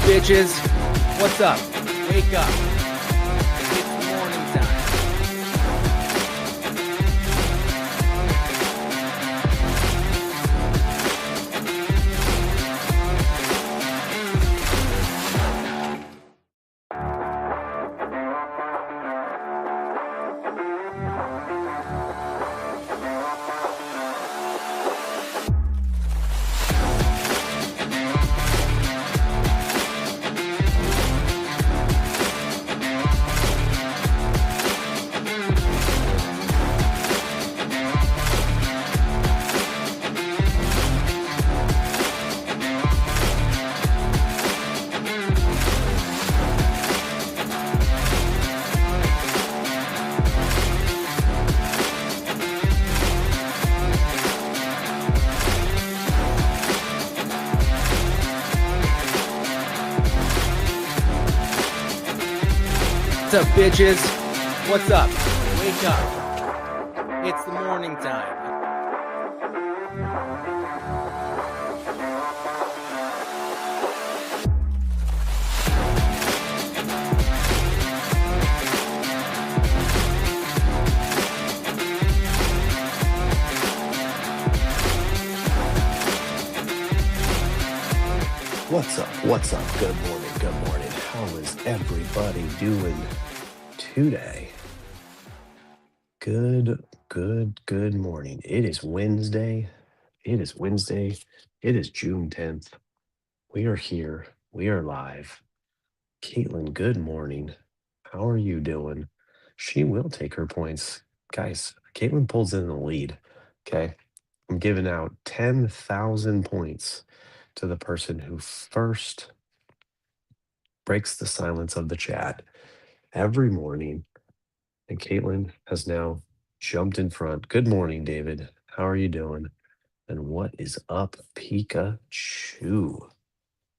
Bitches, what's up? Wake up. It's morning time. What's up, bitches? What's up? Wake up. It's the morning time. What's up? What's up? Good morning. Good morning. How is everybody doing today? Good morning. It is Wednesday. It is Wednesday. It is June 10th. We are here. We are live. Caitlin, good morning. How are you doing? She will take her points. Guys, Caitlin pulls in the lead. Okay. I'm giving out 10,000 points to the person who first breaks the silence of the chat every morning. And Caitlin has now jumped in front. Good morning, David. How are you doing? And what is up, Pikachu?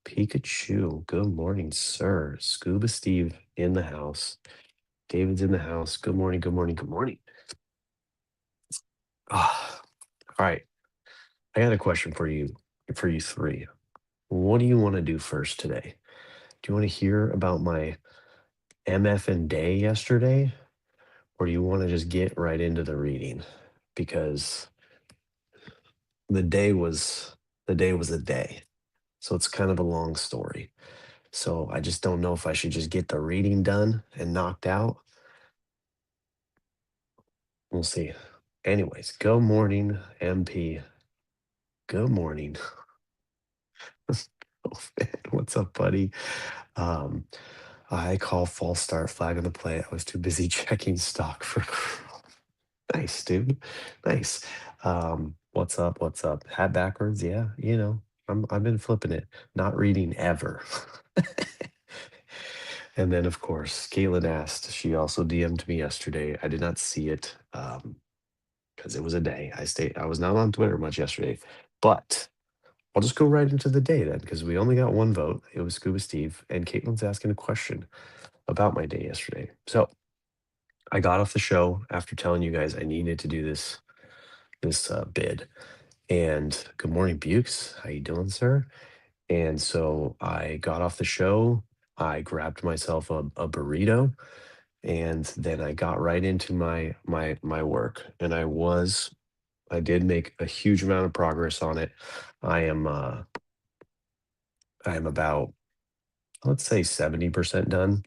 Pikachu, good morning, sir. Scuba Steve in the house. David's in the house. Good morning, good morning, good morning. Ah, all right. I got a question for you three. What do you want to do first today? Do you want to hear about my MF and day yesterday? Or do you want to just get right into the reading? Because the day was a day. So it's kind of a long story. So I just don't know if I should just get the reading done and knocked out. We'll see. Anyways, good morning, MP. Good morning. Oh, man, what's up, buddy? Um, I call false start flag on the play. I was too busy checking stock for nice, dude. Nice. What's up? What's up? Hat backwards? Yeah, I've been flipping it, not reading ever. And then, of course, Caitlin asked. She also DM'd me yesterday. I did not see it because it was a day. I was not on Twitter much yesterday, but I'll just go right into the day then because we only got one vote. It was Scuba Steve, and Caitlin's asking a question about my day yesterday. So I got off the show after telling you guys I needed to do this bid. And good morning, Bukes. How you doing, sir? And so I got off the show. I grabbed myself a burrito, and then I got right into my work. And I did make a huge amount of progress on it. I am about, let's say, 70% done.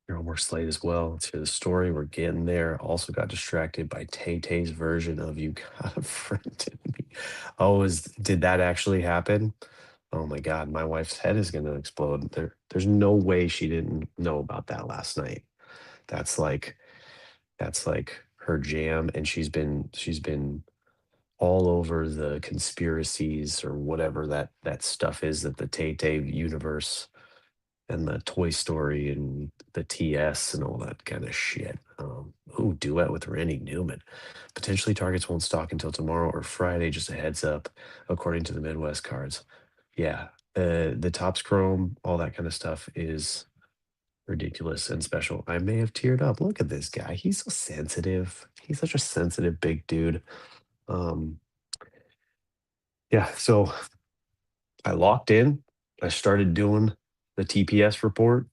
You're almost late as well to the story. We're getting there. Also got distracted by Tay Tay's version of "You Got a Friend in Me." Oh, did that actually happen? Oh my God, my wife's head is gonna explode. There's no way she didn't know about that last night. That's like that's like her jam, and she's been all over the conspiracies or whatever that stuff is that the Tay Tay universe and the Toy Story and the TS and all that kind of shit. Ooh, duet with Randy Newman. Potentially targets won't stock until tomorrow or Friday. Just a heads up, according to the Midwest cards. Yeah, the Topps Chrome, all that kind of stuff is ridiculous and special. I may have teared up. Look at this guy. He's so sensitive. He's such a sensitive big dude. Um, yeah, so I locked in. I started doing the TPS report.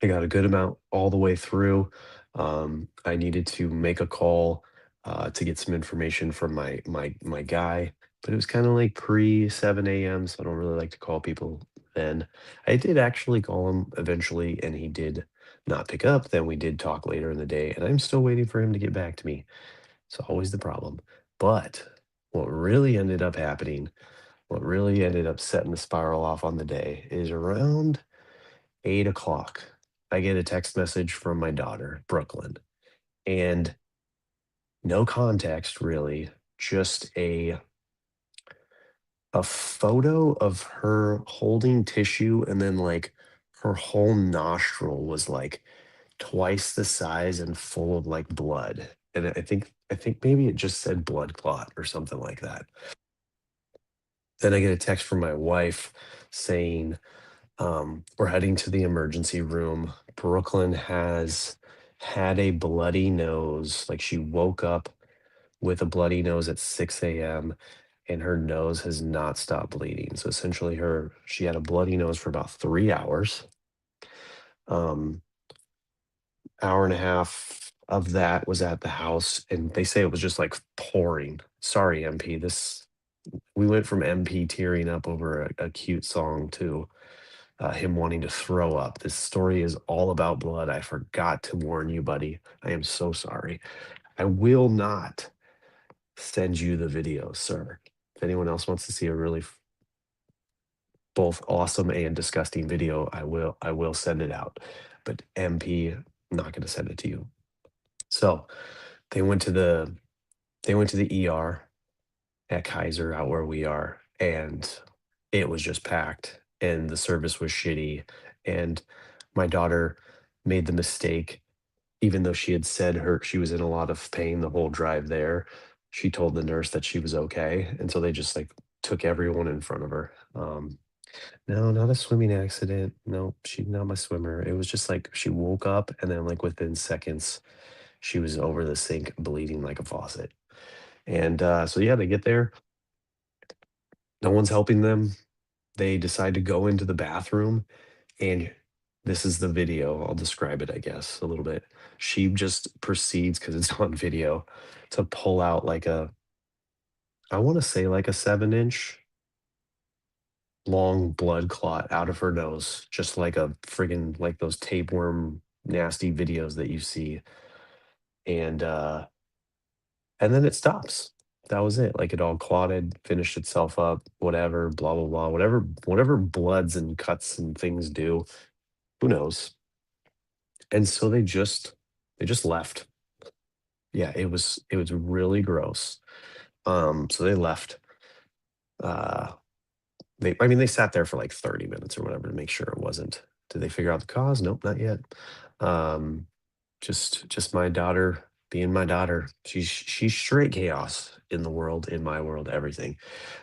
I got a good amount all the way through. I needed to make a call to get some information from my guy, but it was kind of like pre 7 a.m., so I don't really like to call people then. I did actually call him eventually, and he did not pick up. Then we did talk later in the day, and I'm still waiting for him to get back to me. It's always the problem. But what really ended up happening, what really ended up setting the spiral off on the day is around 8 o'clock. I get a text message from my daughter, Brooklyn, and no context really, just a photo of her holding tissue and then like her whole nostril was like twice the size and full of like blood. And I think maybe it just said blood clot or something like that. Then I get a text from my wife saying, we're heading to the emergency room. Brooklyn has had a bloody nose. Like she woke up with a bloody nose at 6 a.m. and her nose has not stopped bleeding. So essentially she had a bloody nose for about 3 hours. Um, hour and a half of that was at the house, and they say it was just like pouring. Sorry, MP. This We went from MP tearing up over a cute song to him wanting to throw up. This story is all about blood. I forgot to warn you, buddy. I am so sorry. I will not send you the video, sir. If anyone else wants to see a really both awesome and disgusting video, I will send it out. But MP, I'm not going to send it to you. So they went to the ER at Kaiser out where we are, and it was just packed, and the service was shitty. And my daughter made the mistake, even though she had said she was in a lot of pain the whole drive there. She told the nurse that she was okay, and so they just like took everyone in front of her. No, not a swimming accident. No, she's not my swimmer. It was just like she woke up, and then like within seconds, she was over the sink bleeding like a faucet. And so yeah, they get there. No one's helping them. They decide to go into the bathroom, and this is the video. I'll describe it, I guess, a little bit. She just proceeds, because it's on video, to pull out like I want to say like a 7 inch long blood clot out of her nose, just like a friggin' like those tapeworm nasty videos that you see. And then it stops. That was it. Like it all clotted, finished itself up, whatever, blah blah blah, whatever bloods and cuts and things do. Who knows? And so they just left. Yeah, it was really gross. So they left. Uh they sat there for like 30 minutes or whatever to make sure it wasn't. Did they figure out the cause? Nope, not yet. Um just my daughter being my daughter. She's straight chaos in the world, in my world, everything.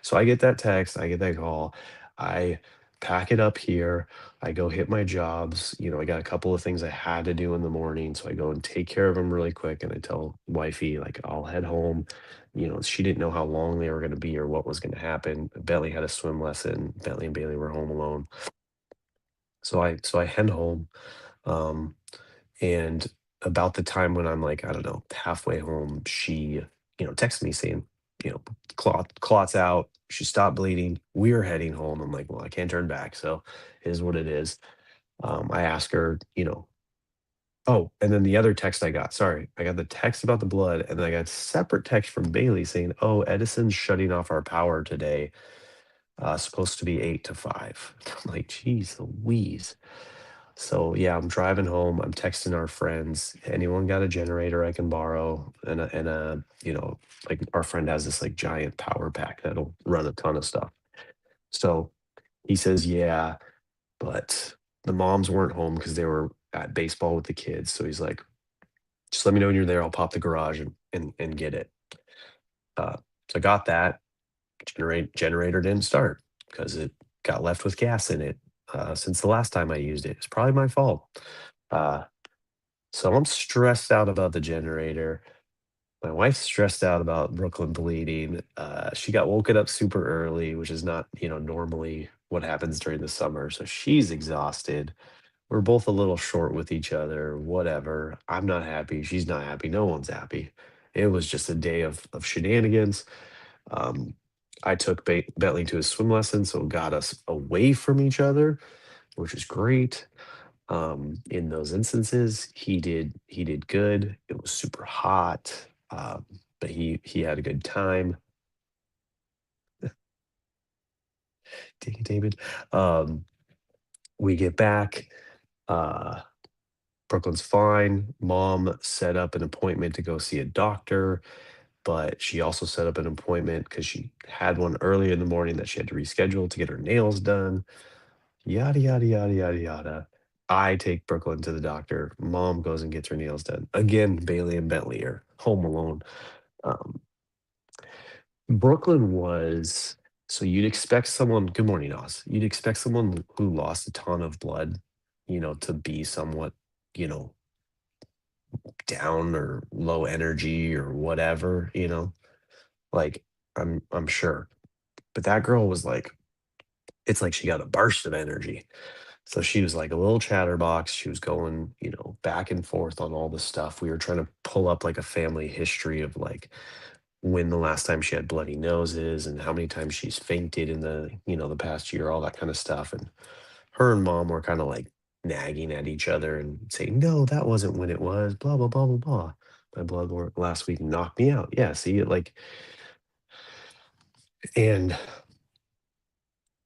So I get that text, I get that call, I pack it up here, I go hit my jobs. I got a couple of things I had to do in the morning, so I go and take care of them really quick, and I tell wifey like I'll head home. She didn't know how long they were going to be or what was going to happen. Bentley had a swim lesson. Bentley and Bailey were home alone. So I head home. Um, and about the time when I'm like, I don't know, halfway home, she, texts me saying, clots out. She stopped bleeding. We're heading home. I'm like, well, I can't turn back. So it is what it is. I ask her, oh, and then the other text I got, sorry, I got the text about the blood, and then I got a separate text from Bailey saying, oh, Edison's shutting off our power today. Supposed to be 8 to 5. I'm like, geez Louise. So yeah, I'm driving home. I'm texting our friends. Anyone got a generator I can borrow? And like our friend has this like giant power pack that'll run a ton of stuff. So he says, yeah, but the moms weren't home because they were at baseball with the kids. So he's like, just let me know when you're there. I'll pop the garage and get it. So I got that. Generator didn't start because it got left with gas in it since the last time I used it. It's probably my fault. Uh, So I'm stressed out about the generator. My wife's stressed out about Brooklyn bleeding. She got woken up super early, which is not, normally. what happens during the summer. So she's exhausted. We're both a little short with each other, whatever. I'm not happy. She's not happy. No one's happy. It was just a day of shenanigans. Um, I took Bentley to his swim lesson, so it got us away from each other, which is great. In those instances, he did good. It was super hot, but he had a good time. Dang it, David. Um, we get back. Uh, Brooklyn's fine. Mom set up an appointment to go see a doctor, but she also set up an appointment because she had one early in the morning that she had to reschedule to get her nails done. Yada, yada, yada, yada, yada. I take Brooklyn to the doctor. Mom goes and gets her nails done. Again, Bailey and Bentley are home alone. Um, Brooklyn was so you'd expect someone, good morning, Oz. You'd expect someone who lost a ton of blood, to be somewhat, you know, down or low energy or whatever, like I'm sure. But that girl was like, it's like she got a burst of energy. So she was like a little chatterbox. She was going, back and forth on all this stuff. We were trying to pull up like a family history of like when the last time she had bloody noses and how many times she's fainted in the past year, all that kind of stuff. And her and mom were kind of like nagging at each other and saying, no, that wasn't when it was, blah, blah, blah, blah, blah. My blood work last week knocked me out. Yeah, see, like, and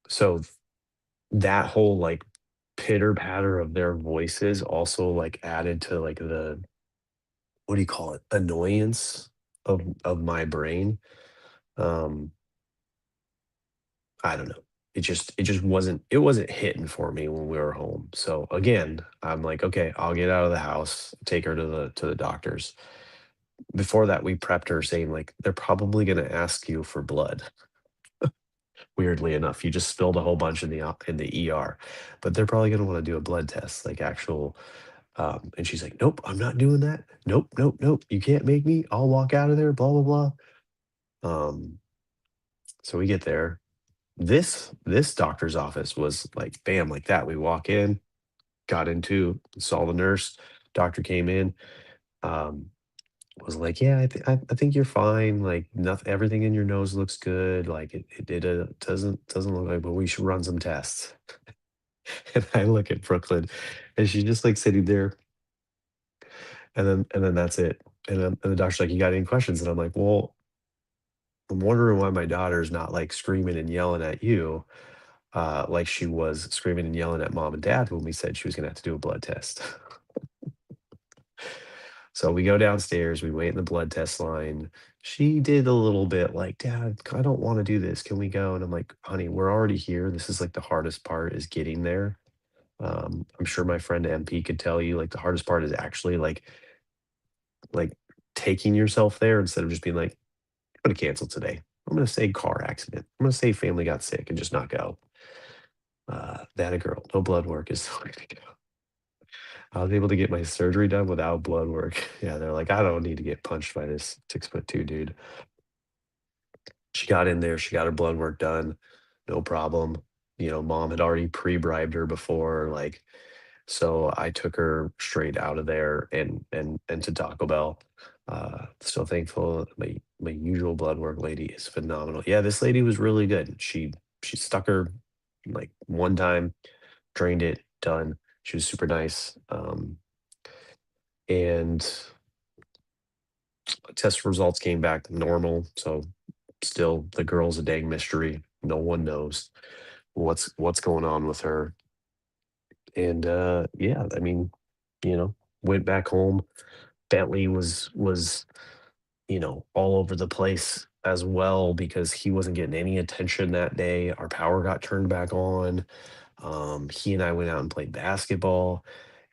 so that whole like pitter patter of their voices also like added to like the what do you call it, annoyance of my brain. um I don't know, it just wasn't hitting for me when we were home. So again, I'm like, okay, I'll get out of the house, take her to the doctors. Before that, we prepped her saying like they're probably going to ask you for blood. Weirdly enough, you just spilled a whole bunch in the ER, but they're probably going to want to do a blood test, like actual. And she's like, "Nope, I'm not doing that. Nope, nope, nope. You can't make me. I'll walk out of there." Blah blah blah. So we get there. This doctor's office was like, bam, like that. We walk in, got into, saw the nurse. Doctor came in. Um, was like, "Yeah, I think you're fine. Like, nothing. Everything in your nose looks good. Like, it doesn't look like, but we should run some tests." And I look at Brooklyn, and she's just like sitting there, and then that's it. And the doctor's like, "You got any questions?" And I'm like, "Well, I'm wondering why my daughter's not like screaming and yelling at you, like she was screaming and yelling at mom and dad when we said she was gonna have to do a blood test." So we go downstairs, we wait in the blood test line. She did a little bit like, "Dad, I don't want to do this. Can we go?" And I'm like, "Honey, we're already here. This is like the hardest part is getting there." I'm sure my friend MP could tell you like the hardest part is actually like taking yourself there instead of just being like, "I'm gonna cancel today. I'm gonna say car accident. I'm gonna say family got sick and just not go." That a girl, no blood work is the way to go. I was able to get my surgery done without blood work. Yeah, they're like, "I don't need to get punched by this 6'2" dude." She got in there, she got her blood work done, no problem. Mom had already pre-bribed her before, like, so I took her straight out of there and to Taco Bell. So thankful. My usual blood work lady is phenomenal. Yeah, this lady was really good. She stuck her like one time, drained it, done. She was super nice. And test results came back normal. So still the girl's a dang mystery. No one knows what's going on with her. And yeah, I mean, you know, went back home. Bentley was all over the place as well because he wasn't getting any attention that day. Our power got turned back on. He and I went out and played basketball.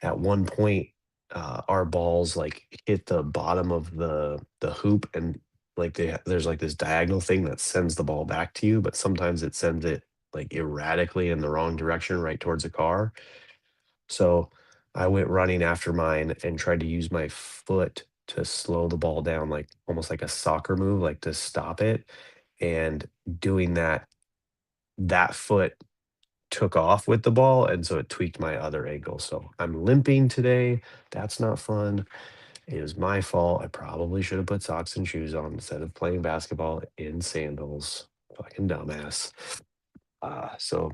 At one point, our balls like hit the bottom of the hoop, and like there's like this diagonal thing that sends the ball back to you, but sometimes it sends it like erratically in the wrong direction, right towards the car. So I went running after mine and tried to use my foot to slow the ball down, like almost like a soccer move, like to stop it. And doing that, that foot took off with the ball, and so it tweaked my other ankle. So I'm limping today. That's not fun. It was my fault. I probably should have put socks and shoes on instead of playing basketball in sandals. Fucking dumbass. So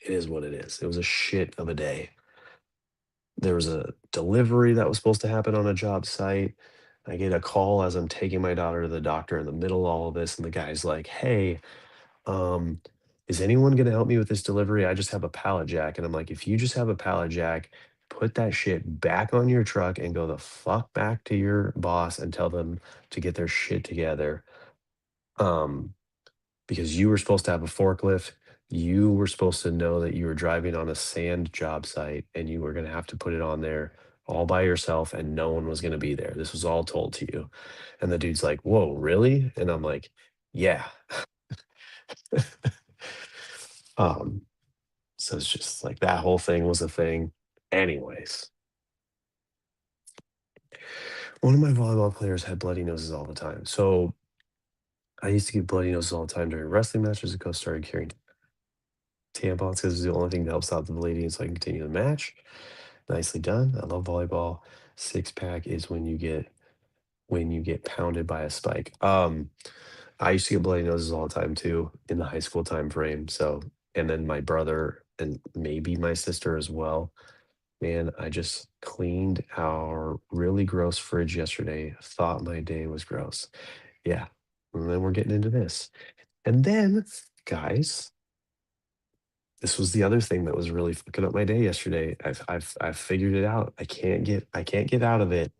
it is what it is. It was a shit of a day. There was a delivery that was supposed to happen on a job site. I get a call as I'm taking my daughter to the doctor in the middle of all of this, and the guy's like, "Hey, um, is anyone gonna help me with this delivery? I just have a pallet jack." And I'm like, "If you just have a pallet jack, put that shit back on your truck and go the fuck back to your boss and tell them to get their shit together." Um, because you were supposed to have a forklift. You were supposed to know that you were driving on a sand job site and you were going to have to put it on there all by yourself and no one was going to be there. This was all told to you. And the dude's like, "Whoa, really?" And I'm like, "Yeah." um, so it's just like that whole thing was a thing. Anyways, one of my volleyball players had bloody noses all the time. So I used to get bloody noses all the time during wrestling matches. The coach started carrying tampons because it's the only thing that helps out the bleeding so I can continue the match. Nicely done. I love volleyball. Six pack is when you get pounded by a spike. I used to get bloody noses all the time too in the high school time frame. So and then my brother and maybe my sister as well. Man, I just cleaned our really gross fridge yesterday. Thought my day was gross. Yeah. And then we're getting into this. And then, guys, this was the other thing that was really fucking up my day yesterday. I've figured it out. I can't get out of it,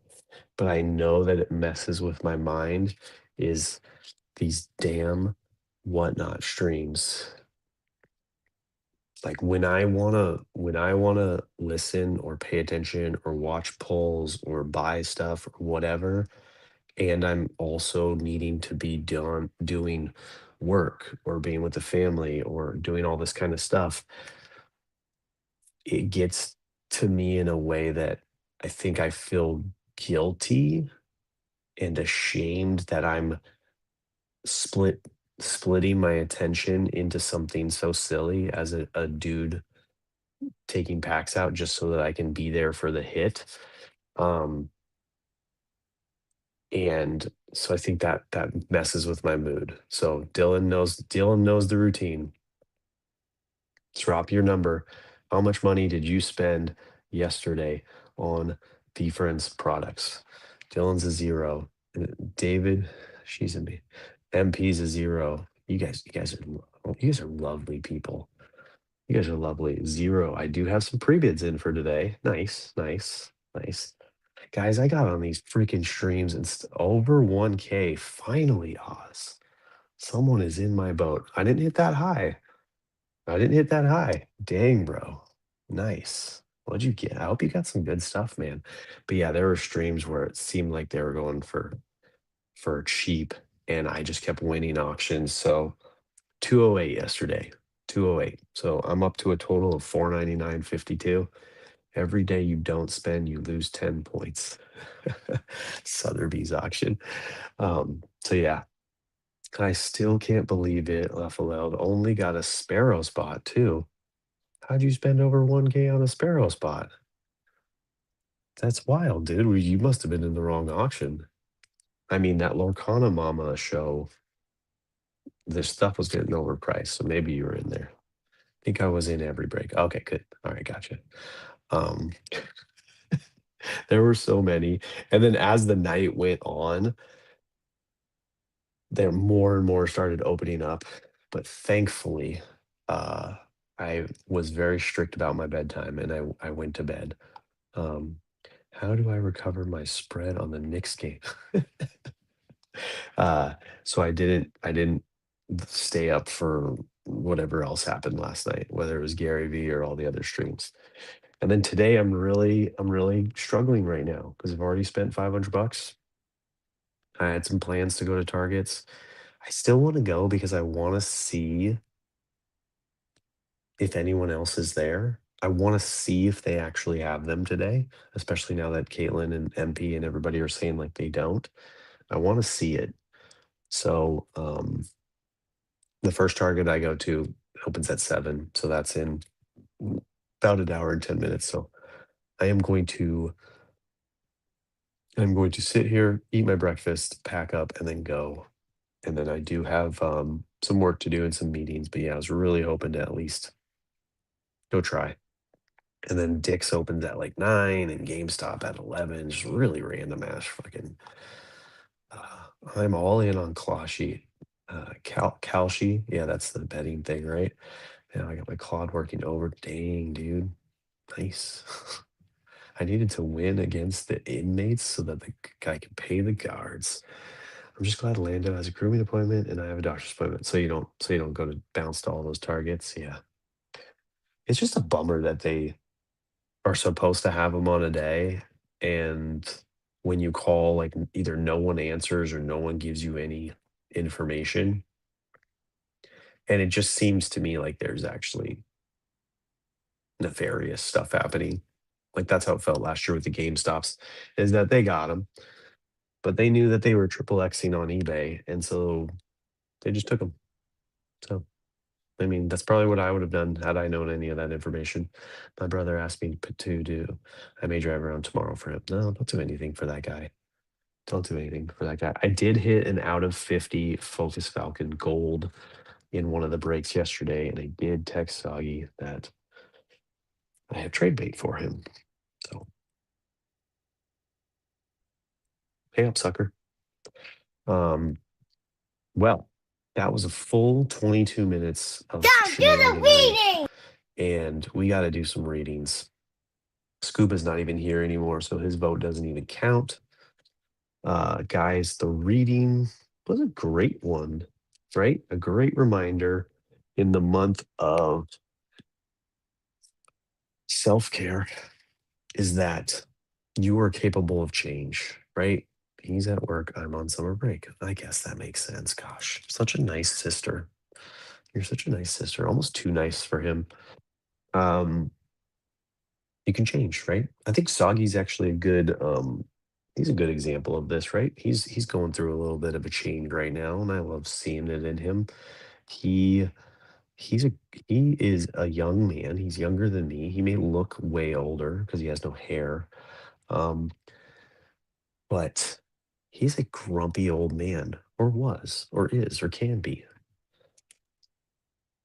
but I know that it messes with my mind is these damn whatnot streams. Like when I wanna listen or pay attention or watch polls or buy stuff or whatever, and I'm also needing to be doing work or being with the family or doing all this kind of stuff, it gets to me in a way that I think I feel guilty and ashamed that I'm split splitting my attention into something so silly as a dude taking packs out just so that I can be there for the hit. Um, and so I think that that messes with my mood. So Dylan knows the routine. Drop your number. How much money did you spend yesterday on difference products? Dylan's a zero. David, she's a me. MP's a zero. You guys are lovely people. You guys are lovely. Zero. I do have some pre-bids in for today. Nice, nice, nice. Guys, I got on these freaking streams and over 1K. Finally, Oz. Someone is in my boat. I didn't hit that high. I didn't hit that high. Dang, bro. Nice. What'd you get? I hope you got some good stuff, man. But yeah, there were streams where it seemed like they were going for cheap, and I just kept winning auctions. So 208 yesterday. 208. So I'm up to a total of 499.52. Every day you don't spend, you lose 10 points. Sotheby's auction. So yeah, I still can't believe it. Leffaleld only got a sparrow spot too. How'd you spend over 1K on a sparrow spot? That's wild, dude. You must have been in the wrong auction. I mean, that Lorcana Mama show, the stuff was getting overpriced, so maybe you were in there. I think I was in every break. Okay, good. All right, gotcha. Um, there were so many. And then as the night went on, there more and more started opening up. But thankfully, uh, I was very strict about my bedtime and I went to bed. Um, how do I recover my spread on the Knicks game? uh, so I didn't stay up for whatever else happened last night, whether it was Gary V or all the other streams. And then today I'm really struggling right now because I've already spent 500 bucks. I had some plans to go to Targets. I still want to go because I want to see if anyone else is there. I want to see if they actually have them today, especially now that Caitlin and MP and everybody are saying like they don't. I want to see it. So The first target I go to opens at 7, so that's in about an hour and 10 minutes. So I am going to I'm going to sit here, eat my breakfast, pack up, and then go. And then I do have some work to do and some meetings. But yeah, I was really hoping to at least go try. And then Dick's opens at like 9 and GameStop at 11. Just really random ass fucking. I'm all in on Closhy. Kalshi. Yeah, that's the betting thing, right? Yeah, I got my Claude working over. Dang, dude. Nice. I needed to win against the inmates so that the guy could pay the guards. I'm just glad Lando has a grooming appointment and I have a doctor's appointment. So you don't go to bounce to all those targets. Yeah. It's just a bummer that they are supposed to have them on a day, and when you call, like, either no one answers or no one gives you any information. And it just seems to me like there's actually nefarious stuff happening. Like, that's how it felt last year with the GameStops, is that they got them, but they knew that they were triple Xing on eBay, and so they just took them. So, I mean, that's probably what I would have done had I known any of that information. My brother asked me to do. I may drive around tomorrow for him. No, don't do anything for that guy. Don't do anything for that guy. I did hit an out of 50 Focus Falcon Gold in one of the breaks yesterday, and I did text Soggy that I have trade bait for him. So, pay up, sucker. Um, well, that was a full 22 minutes of shenaniganery, and we got to do some readings. Scuba's not even here anymore, so his vote doesn't even count. Guys, the reading was a great one, right? A great reminder in the month of self care is that you are capable of change, right? He's at work. I'm on summer break. I guess that makes sense. Gosh, such a nice sister. You're such a nice sister. Almost too nice for him. Um, you can change, right? I think Soggy's actually a good he's a good example of this, right? He's going through a little bit of a change right now, and I love seeing it in him. He he's a he is a young man. He's younger than me. He may look way older because he has no hair. Um, but he's a grumpy old man, or was, or is, or can be.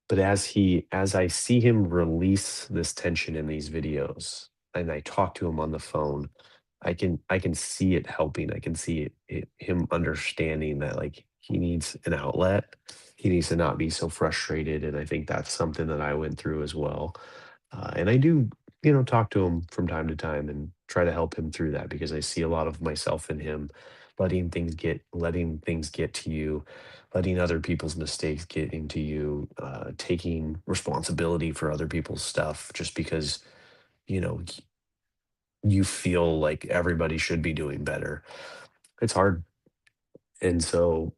But as I see him release this tension in these videos, and I talk to him on the phone, I can see it helping. I can see him understanding that, like, he needs an outlet. He needs to not be so frustrated, and I think that's something that I went through as well. And I do, talk to him from time to time and try to help him through that because I see a lot of myself in him, letting things get to you, letting other people's mistakes get into you, taking responsibility for other people's stuff just because, you know, y- you feel like everybody should be doing better. It's hard. And so,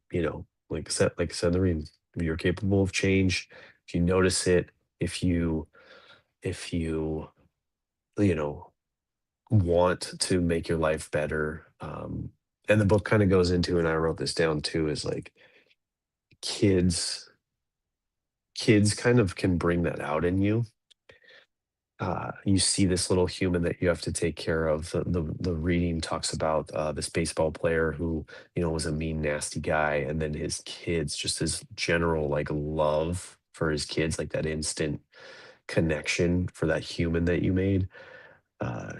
like I said in the reading, if you're capable of change, if you notice it, if you, if you, you know, want to make your life better. And the book kind of goes into, and I wrote this down too, is like kids, kids kind of can bring that out in you. You see this little human that you have to take care of. The reading talks about this baseball player who, was a mean, nasty guy, and then his kids, just his general like love for his kids, like that instant connection for that human that you made,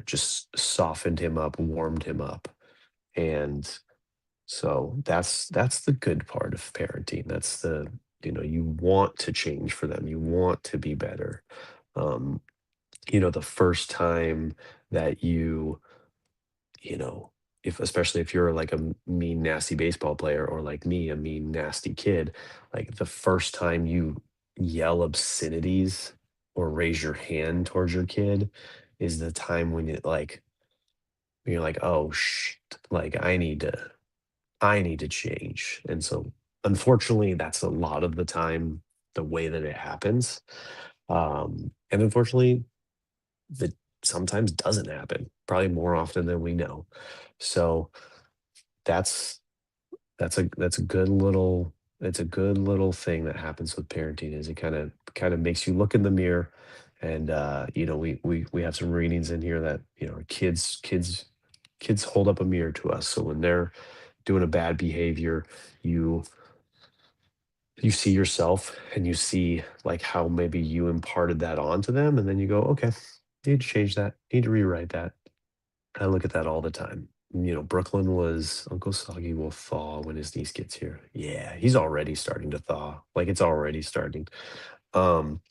just softened him up, warmed him up. And so that's the good part of parenting. That's you want to change for them. You want to be better. Um, the first time that you know, if especially if you're like a mean, nasty baseball player or like me, a mean, nasty kid, like the first time you yell obscenities or raise your hand towards your kid is the time when you're like, oh shit, like I need to change. And so unfortunately, that's a lot of the time the way that it happens. And unfortunately, that sometimes doesn't happen, probably more often than we know. So that's that's a good little it's a good little thing that happens with parenting is it kind of makes you look in the mirror. And we have some readings in here that kids hold up a mirror to us. So when they're doing a bad behavior, you you see yourself and you see like how maybe you imparted that onto them, and then you go, okay, need to change that, need to rewrite that. I look at that all the time. Brooklyn was Uncle Soggy will thaw when his niece gets here. Yeah, he's already starting to thaw. Like it's already starting. Um,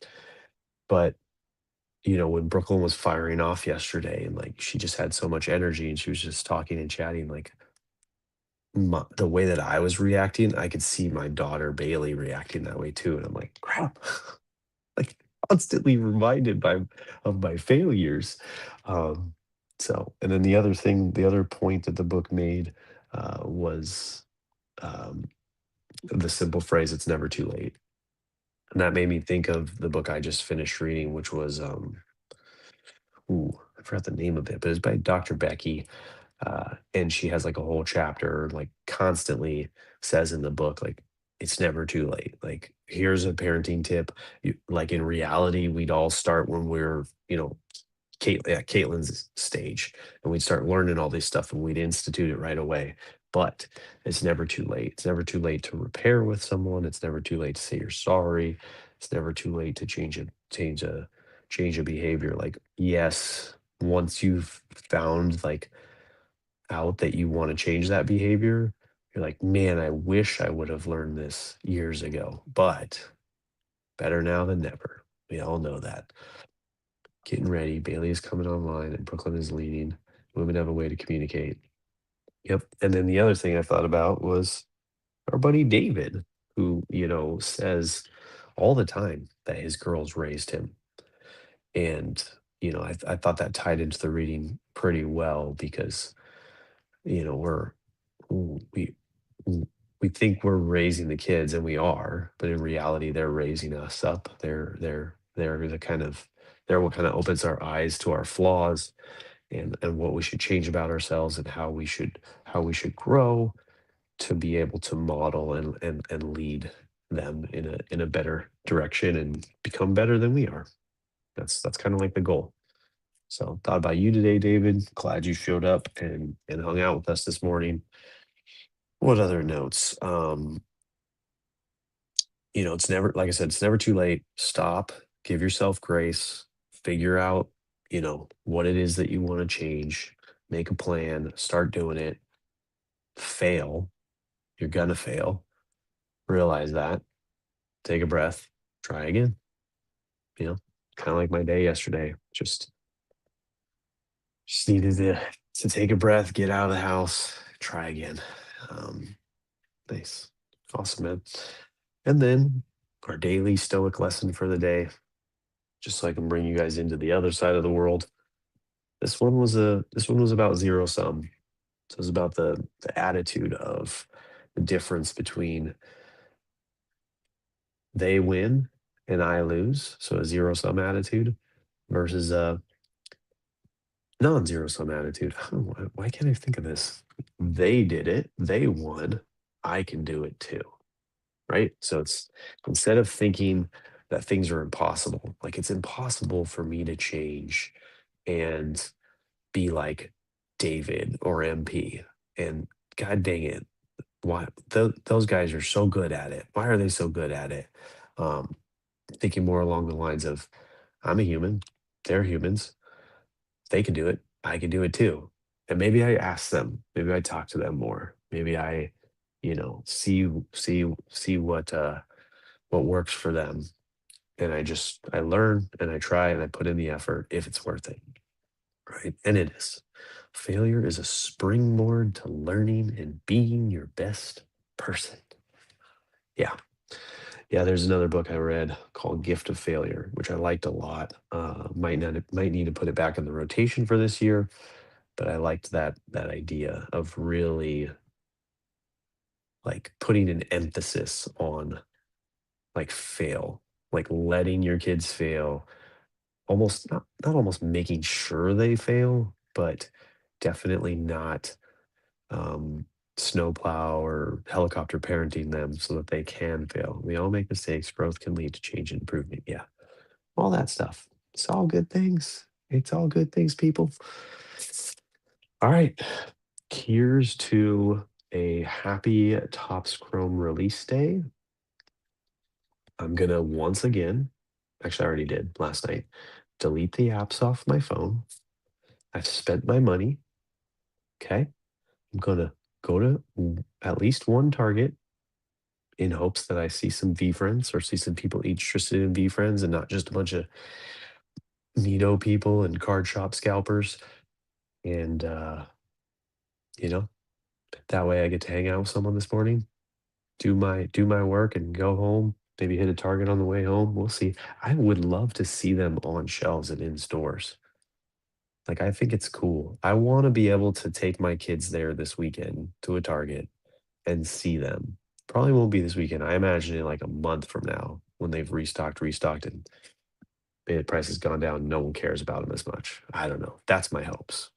but when Brooklyn was firing off yesterday and like she just had so much energy and she was just talking and chatting, like the way that I was reacting, I could see my daughter Bailey reacting that way too. And I'm like, crap, like constantly reminded of my failures. Um, and then the other point that the book made was um, the simple phrase, "It's never too late," and that made me think of the book I just finished reading, which was I forgot the name of it, but it's by Dr. Becky, and she has like a whole chapter, like constantly says in the book, like it's never too late. Like here's a parenting tip. Like in reality, we'd all start when we're Caitlin's stage, and we'd start learning all this stuff, and we'd institute it right away. But it's never too late. It's never too late to repair with someone. It's never too late to say you're sorry. It's never too late to change a behavior. Like yes, once you've found like out that you want to change that behavior, you're like, man, I wish I would have learned this years ago. But better now than never. We all know that. Getting ready. Bailey is coming online and Brooklyn is leading. Women have a way to communicate. Yep. And then the other thing I thought about was our buddy David, who, says all the time that his girls raised him. And, I thought that tied into the reading pretty well because, we're, we, we think we're raising the kids and we are, but in reality, they're raising us up. They're what kind of opens our eyes to our flaws and what we should change about ourselves and how we should grow to be able to model and lead them in a better direction and become better than we are. That's kind of like the goal. So thought about you today, David. Glad you showed up and hung out with us this morning. What other notes? It's never, like I said, it's never too late. Stop, give yourself grace, figure out, what it is that you want to change, make a plan, start doing it, fail. You're gonna fail. Realize that. Take a breath, try again. You know, kind of like my day yesterday. Just needed to take a breath, get out of the house, try again. Um, nice. Awesome, man. And then our daily stoic lesson for the day, just so I can bring you guys into the other side of the world. This one was about zero sum. So it's about the attitude of the difference between they win and I lose. So a zero sum attitude versus a non-zero sum attitude. I don't know, why can't I think of this? They did it. They won. I can do it too. Right. So it's instead of thinking that things are impossible, like it's impossible for me to change and be like David or MP. And God dang it, why those guys are so good at it? Why are they so good at it? Um, Thinking more along the lines of, I'm a human, they're humans, they can do it, I can do it too. And maybe I ask them, maybe I talk to them more, maybe I, see what works for them, and I learn and I try and I put in the effort if it's worth it. Right. And it is. Failure is a springboard to learning and being your best person. Yeah. Yeah. There's another book I read called Gift of Failure, which I liked a lot. Might need to put it back in the rotation for this year, but I liked that idea of really like putting an emphasis on like fail, like letting your kids fail, almost not almost making sure they fail, but definitely not. snowplow or helicopter parenting them so that they can fail. We all make mistakes. Growth can lead to change and improvement. Yeah, all that stuff. It's all good things. It's all good things, people. All right. Here's to a happy Topps Chrome release day. I'm going to once again, actually, I already did last night, delete the apps off my phone. I've spent my money. Okay. I'm going to go to at least one Target in hopes that I see some V friends or see some people interested in V friends and not just a bunch of Nito people and card shop scalpers. And, you know, that way I get to hang out with someone this morning, do my work and go home, maybe hit a Target on the way home. We'll see. I would love to see them on shelves and in stores. Like, I think it's cool. I want to be able to take my kids there this weekend to a Target and see them. Probably won't be this weekend. I imagine in like a month from now when they've restocked, and bid price has gone down. No one cares about them as much. I don't know. That's my hopes.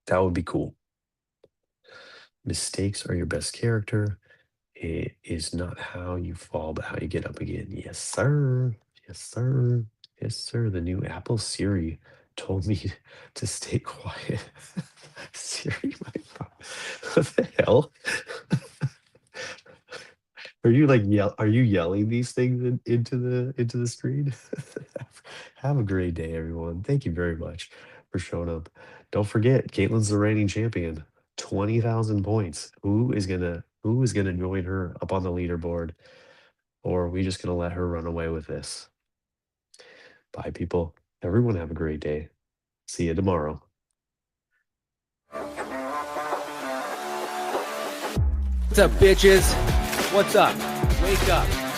That would be cool. Mistakes are your best character. It is not how you fall, but how you get up again. Yes, sir. Yes, sir. Yes, sir. The new Apple Siri told me to stay quiet. Siri, my phone. What the hell? Are you like are you yelling these things into the screen? Have a great day, everyone. Thank you very much for showing up. Don't forget, Caitlin's the reigning champion. 20,000 points. Who is gonna join her up on the leaderboard? Or are we just gonna let her run away with this? Bye, people. Everyone have a great day. See you tomorrow. What's up, bitches? What's up? Wake up.